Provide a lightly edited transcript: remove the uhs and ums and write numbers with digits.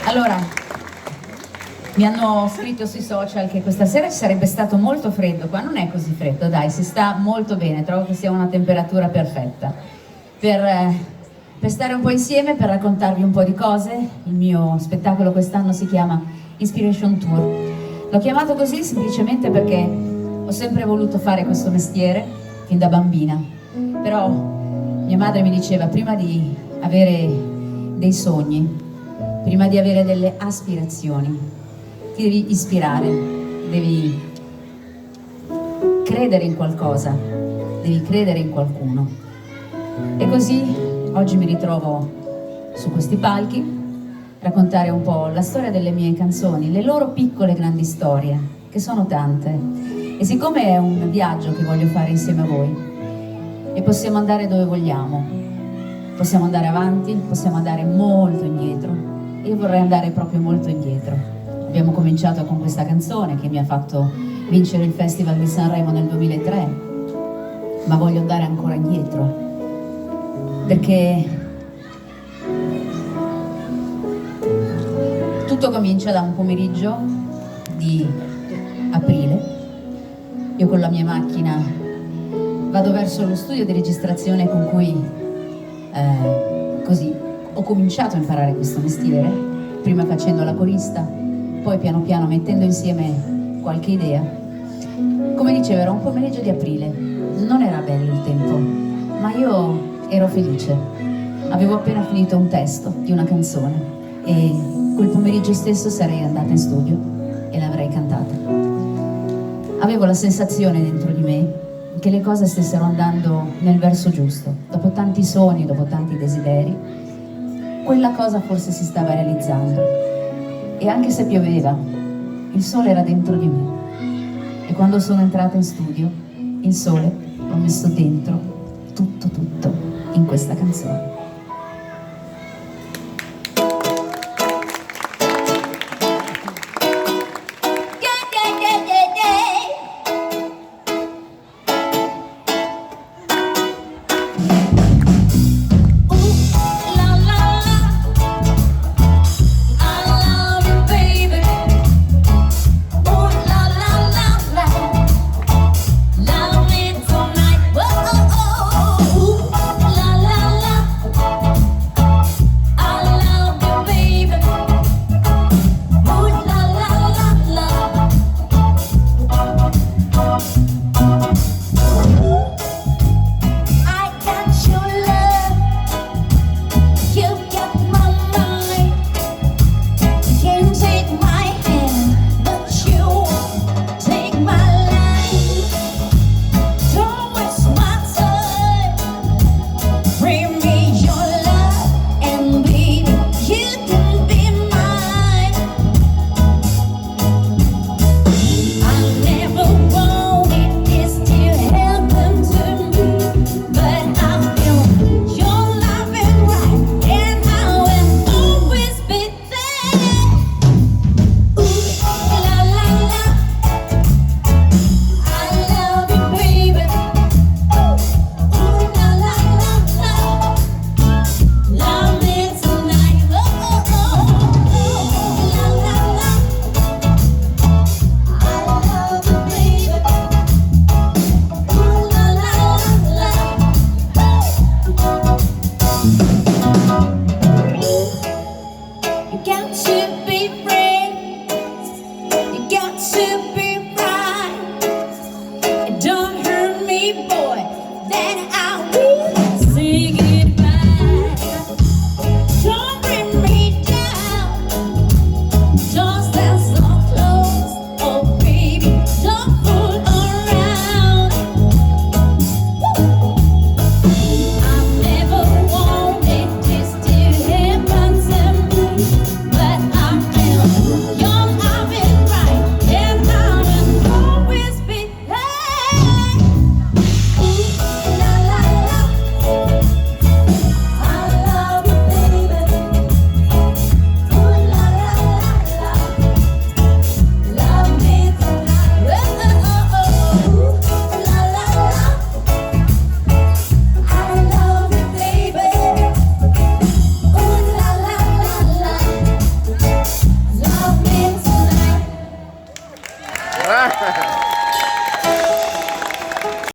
Allora, mi hanno scritto sui social che questa sera ci sarebbe stato molto freddo, qua non è così freddo, dai, si sta molto bene, trovo che sia una temperatura perfetta per stare un po' insieme, per raccontarvi un po' di cose. Il mio spettacolo quest'anno si chiama Inspiration Tour. L'ho chiamato così semplicemente perché ho sempre voluto fare questo mestiere, fin da bambina, però mia madre mi diceva: prima di avere dei sogni, prima di avere delle aspirazioni, ti devi ispirare, devi credere in qualcosa, devi credere in qualcuno. E così oggi mi ritrovo su questi palchi, raccontare un po' la storia delle mie canzoni, le loro piccole grandi storie, che sono tante. E siccome è un viaggio che voglio fare insieme a voi, e possiamo andare dove vogliamo, possiamo andare avanti, possiamo andare molto indietro, e io vorrei andare proprio molto indietro. Abbiamo cominciato con questa canzone che mi ha fatto vincere il Festival di Sanremo nel 2003, ma voglio andare ancora indietro, perché tutto comincia da un pomeriggio di aprile. Io con la mia macchina vado verso lo studio di registrazione con cui così ho cominciato a imparare questo mestiere, prima facendo la corista, poi piano piano mettendo insieme qualche idea. Come dicevo, era un pomeriggio di aprile, non era bello il tempo, ma io ero felice. Avevo appena finito un testo di una canzone e quel pomeriggio stesso sarei andata in studio e l'avrei cantata. Avevo la sensazione dentro di me che le cose stessero andando nel verso giusto. Dopo tanti sogni, dopo tanti desideri, quella cosa forse si stava realizzando. E anche se pioveva, il sole era dentro di me. E quando sono entrata in studio, il sole l'ho messo dentro tutto in questa canzone. Ah.